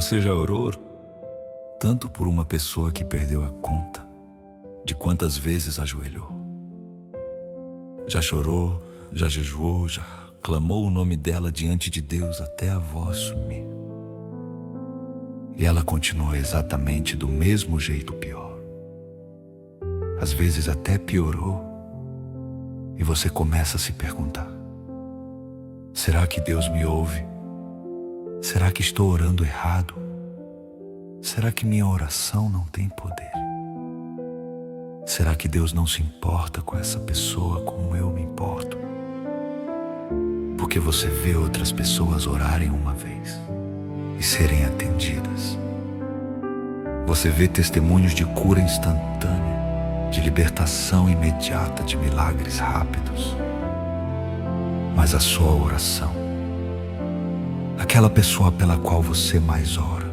Você já orou tanto por uma pessoa que perdeu a conta de quantas vezes ajoelhou? Já chorou, já jejuou, já clamou o nome dela diante de Deus até a voz sumir. E ela continua exatamente do mesmo jeito pior. Às vezes até piorou. E você começa a se perguntar: será que Deus me ouve? Será que estou orando errado? Será que minha oração não tem poder? Será que Deus não se importa com essa pessoa como eu me importo? Porque você vê outras pessoas orarem uma vez e serem atendidas. Você vê testemunhos de cura instantânea, de libertação imediata, de milagres rápidos. Mas a sua oração, aquela pessoa pela qual você mais ora,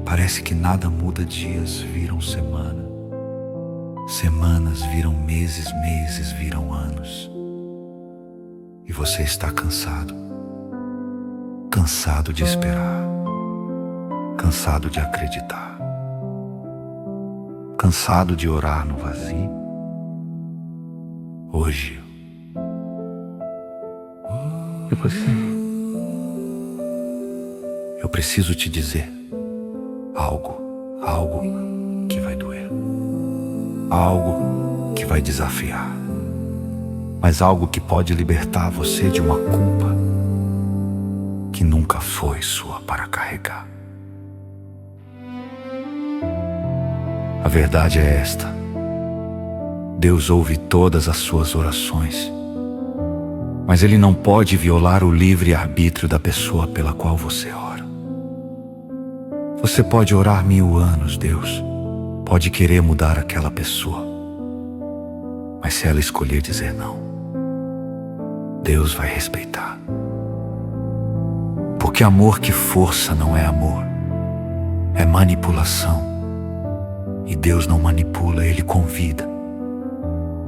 parece que nada muda. Dias viram semana, semanas viram meses, meses viram anos. E você está cansado, cansado de esperar, cansado de acreditar, cansado de orar no vazio. Hoje, eu preciso te dizer algo que vai doer, algo que vai desafiar, mas algo que pode libertar você de uma culpa que nunca foi sua para carregar. A verdade é esta: Deus ouve todas as suas orações, mas Ele não pode violar o livre-arbítrio da pessoa pela qual você ora. Você pode orar 1000 anos, Deus pode querer mudar aquela pessoa, mas se ela escolher dizer não, Deus vai respeitar. Porque amor que força não é amor, é manipulação. E Deus não manipula, Ele convida,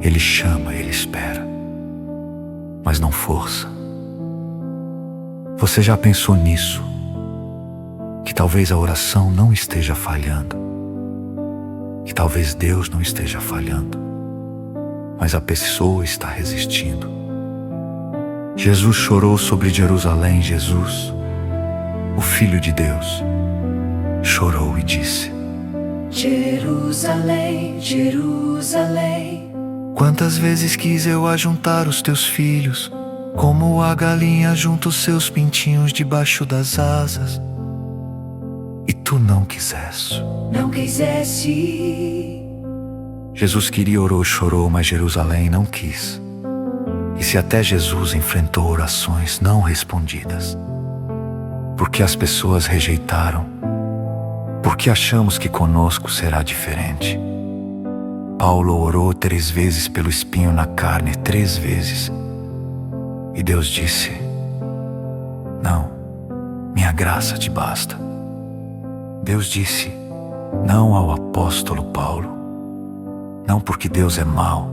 Ele chama, Ele espera, mas não força. Você já pensou nisso? Que talvez a oração não esteja falhando, que talvez Deus não esteja falhando, mas a pessoa está resistindo. Jesus chorou sobre Jerusalém. Jesus, o Filho de Deus, chorou e disse: Jerusalém, Jerusalém, quantas vezes quis eu ajuntar os teus filhos, como a galinha junta os seus pintinhos debaixo das asas, e tu não quiseste. não quiseste. Jesus queria, orou, chorou, mas Jerusalém não quis. E se até Jesus enfrentou orações não respondidas, porque as pessoas rejeitaram, porque achamos que conosco será diferente. Paulo orou 3 vezes pelo espinho na carne, 3 vezes. E Deus disse: não, minha graça te basta. Deus disse não ao apóstolo Paulo, não porque Deus é mau,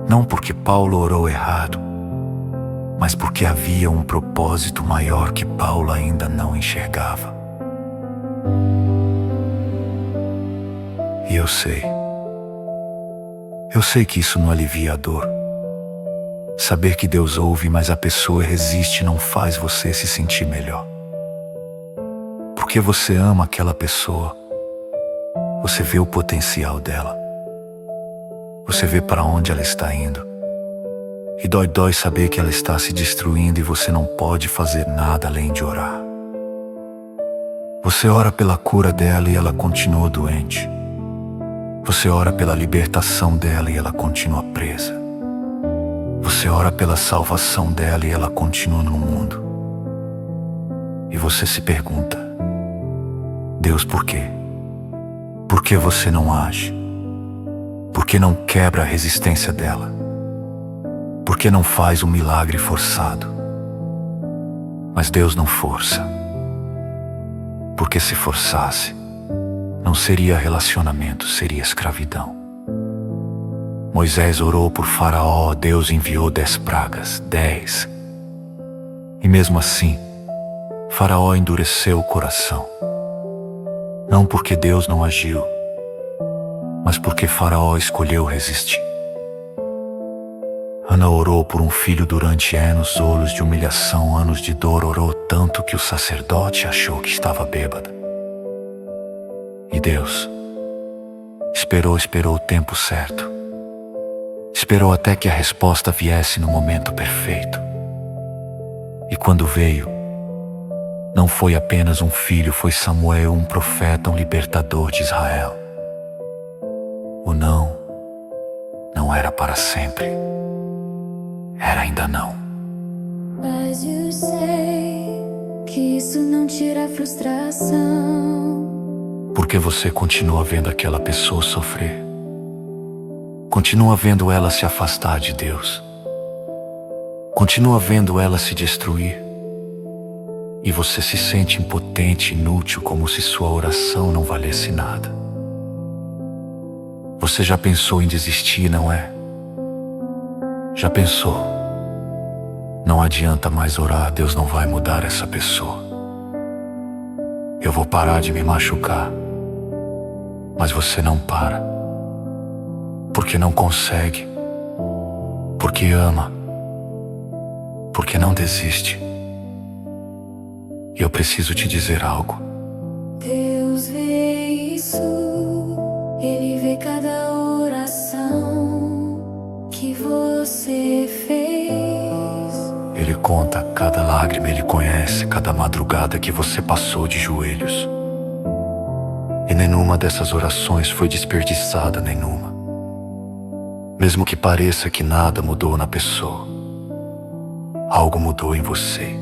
não porque Paulo orou errado, mas porque havia um propósito maior que Paulo ainda não enxergava. E eu sei que isso não alivia a dor. Saber que Deus ouve, mas a pessoa resiste, não faz você se sentir melhor. Porque você ama aquela pessoa, você vê o potencial dela, você vê para onde ela está indo, e dói saber que ela está se destruindo e você não pode fazer nada além de orar. Você ora pela cura dela e ela continua doente. Você ora pela libertação dela e ela continua presa. Você ora pela salvação dela e ela continua no mundo. E você se pergunta: Deus, por quê? Por que você não age? Por que não quebra a resistência dela? Por que não faz um milagre forçado? Mas Deus não força, porque se forçasse, não seria relacionamento, seria escravidão. Moisés orou por Faraó, Deus enviou 10 pragas, 10. E mesmo assim, Faraó endureceu o coração. Não porque Deus não agiu, mas porque Faraó escolheu resistir. Ana orou por um filho durante anos de humilhação, anos de dor. Orou tanto que o sacerdote achou que estava bêbada. E Deus esperou o tempo certo. Esperou até que a resposta viesse no momento perfeito. E quando veio, não foi apenas um filho, foi Samuel, um profeta, um libertador de Israel. O não era para sempre. Era ainda não. Mas eu sei que isso não tira a frustração. Porque você continua vendo aquela pessoa sofrer. Continua vendo ela se afastar de Deus. Continua vendo ela se destruir. E você se sente impotente, inútil, como se sua oração não valesse nada. Você já pensou em desistir, não é? Já pensou? Não adianta mais orar, Deus não vai mudar essa pessoa. Eu vou parar de me machucar. Mas você não para. Porque não consegue. Porque ama. Porque não desiste. E eu preciso te dizer algo. Deus vê isso. Ele vê cada oração que você fez. Ele conta cada lágrima, Ele conhece cada madrugada que você passou de joelhos. E nenhuma dessas orações foi desperdiçada, nenhuma. Mesmo que pareça que nada mudou na pessoa, algo mudou em você.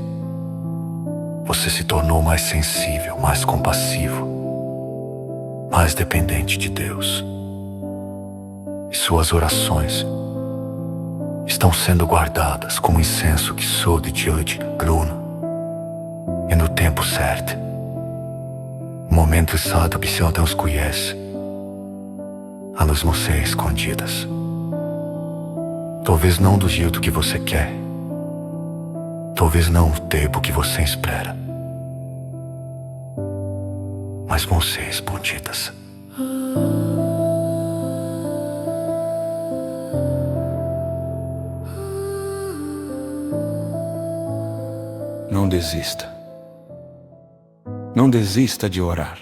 Você se tornou mais sensível, mais compassivo, mais dependente de Deus. E suas orações estão sendo guardadas como incenso que sobe diante do trono. E no tempo certo, o momento exato que só Deus conhece, elas vão ser escondidas. Talvez não do jeito que você quer. Talvez não o tempo que você espera. Mas vão ser escondidas. Não desista. Não desista de orar.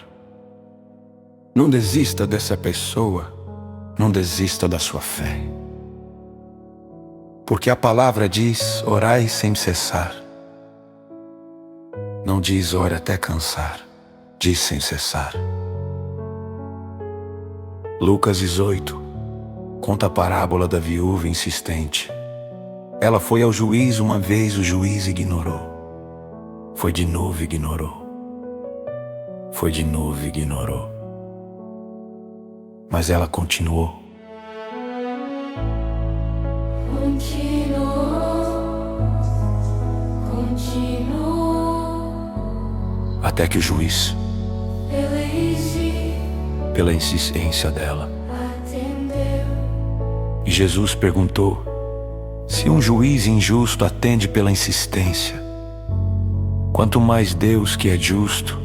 Não desista dessa pessoa. Não desista da sua fé. Porque a palavra diz: orai sem cessar. Não diz ore até cansar. Diz sem cessar. Lucas 18 conta a parábola da viúva insistente. Ela foi ao juiz uma vez, o juiz ignorou. Foi de novo, ignorou. Foi de novo, ignorou. Mas ela continuou. Até que o juiz, pela insistência dela, e Jesus perguntou: se um juiz injusto atende pela insistência, quanto mais Deus, que é justo,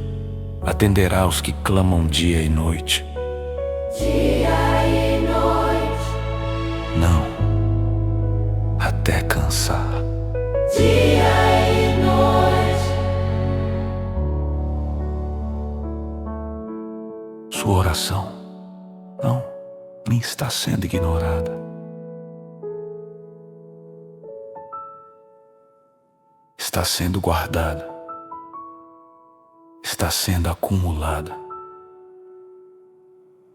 atenderá os que clamam dia e noite. Dia e noite. Não, até cansar. Dia e noite. Sua oração não nem está sendo ignorada. Está sendo guardada. Está sendo acumulada.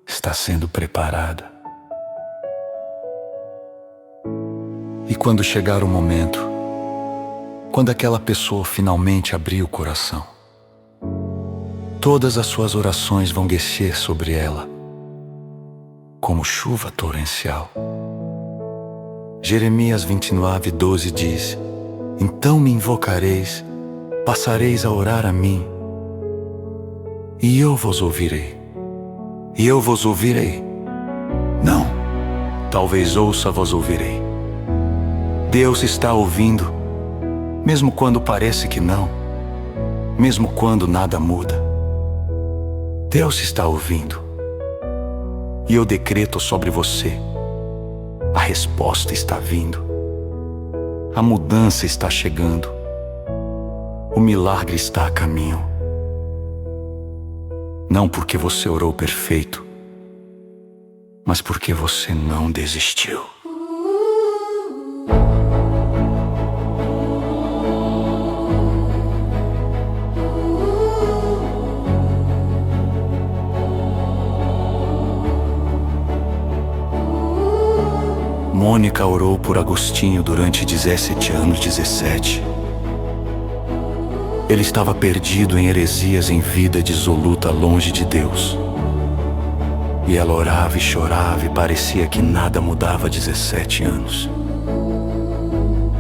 Está sendo preparada. E quando chegar o momento, quando aquela pessoa finalmente abrir o coração, todas as suas orações vão descer sobre ela, como chuva torrencial. Jeremias 29:12 diz: então me invocareis, passareis a orar a mim, e eu vos ouvirei. E eu vos ouvirei. Não, talvez ouça vos ouvirei. Deus está ouvindo, mesmo quando parece que não. Mesmo quando nada muda, Deus está ouvindo. E eu decreto sobre você: a resposta está vindo. A mudança está chegando. O milagre está a caminho. Não porque você orou perfeito, mas porque você não desistiu. Mônica orou por Agostinho durante 17 anos. Ele estava perdido em heresias, em vida dissoluta, longe de Deus. E ela orava e chorava e parecia que nada mudava há 17 anos.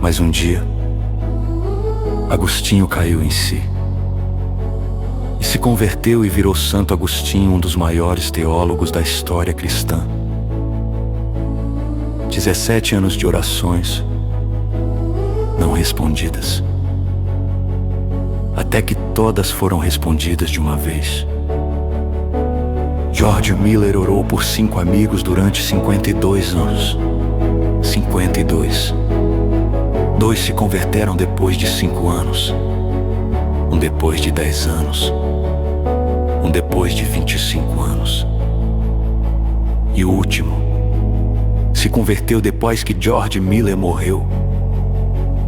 Mas um dia, Agostinho caiu em si. E se converteu e virou Santo Agostinho, um dos maiores teólogos da história cristã. 17 anos de orações não respondidas, até que todas foram respondidas de uma vez. George Miller orou por 5 amigos durante 52 anos. 52. 2 se converteram depois de 5 anos. Um depois de 10 anos. Um depois de 25 anos. E o último se converteu depois que George Miller morreu.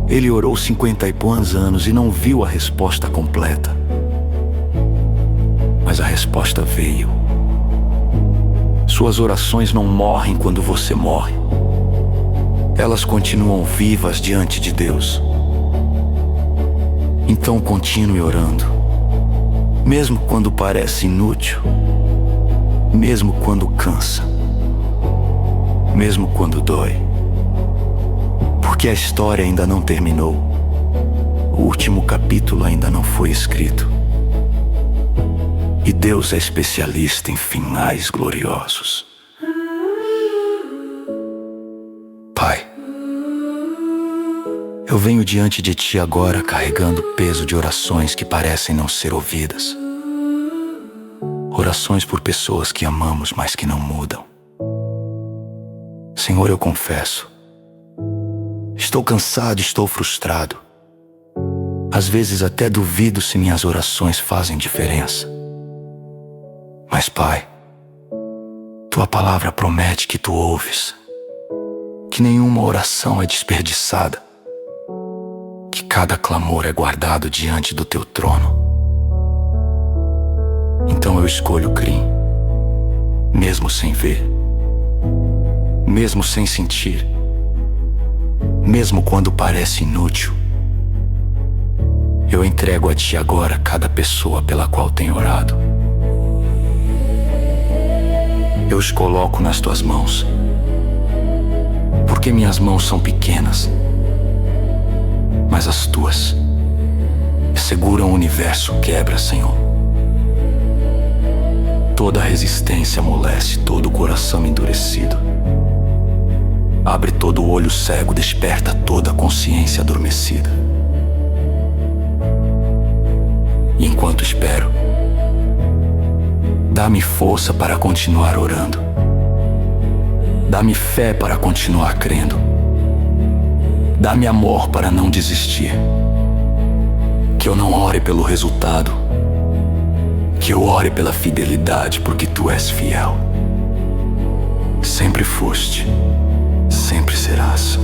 Ele orou 50 e poucos anos e não viu a resposta completa. Mas a resposta veio. Suas orações não morrem quando você morre. Elas continuam vivas diante de Deus. Então continue orando. Mesmo quando parece inútil. Mesmo quando cansa. Mesmo quando dói. Porque a história ainda não terminou. O último capítulo ainda não foi escrito. E Deus é especialista em finais gloriosos. Pai, eu venho diante de Ti agora carregando o peso de orações que parecem não ser ouvidas. Orações por pessoas que amamos, mas que não mudam. Senhor, eu confesso, estou cansado, estou frustrado. Às vezes até duvido se minhas orações fazem diferença. Mas, Pai, Tua palavra promete que Tu ouves, que nenhuma oração é desperdiçada, que cada clamor é guardado diante do Teu trono. Então eu escolho crer, mesmo sem ver, mesmo sem sentir, mesmo quando parece inútil. Eu entrego a Ti agora cada pessoa pela qual tenho orado. Eu os coloco nas Tuas mãos, porque minhas mãos são pequenas, mas as Tuas seguram o universo, quebra, Senhor. Toda resistência amolece todo o coração endurecido. Abre todo o olho cego, desperta toda a consciência adormecida. E enquanto espero, dá-me força para continuar orando. Dá-me fé para continuar crendo. Dá-me amor para não desistir. Que eu não ore pelo resultado, que eu ore pela fidelidade, porque Tu és fiel. Sempre foste, sempre serás.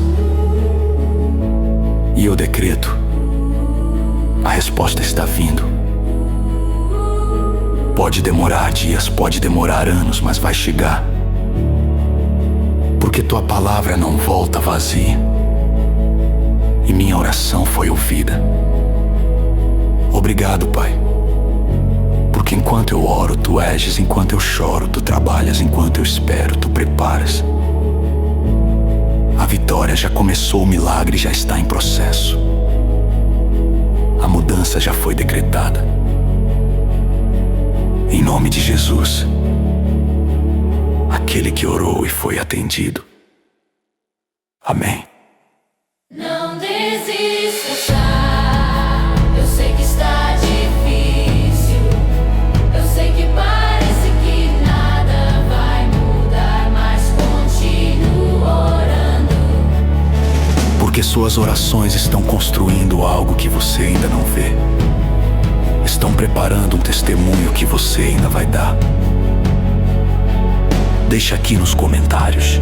E eu decreto, a resposta está vindo. Pode demorar dias, pode demorar anos, mas vai chegar. Porque Tua palavra não volta vazia. E minha oração foi ouvida. Obrigado, Pai. Porque enquanto eu oro, Tu ages, enquanto eu choro, Tu trabalhas, enquanto eu espero, Tu preparas. A vitória já começou, o milagre já está em processo. A mudança já foi decretada. Em nome de Jesus, aquele que orou e foi atendido. Amém. Não desista, tá? Eu sei que está difícil. Suas orações estão construindo algo que você ainda não vê. Estão preparando um testemunho que você ainda vai dar. Deixa aqui nos comentários.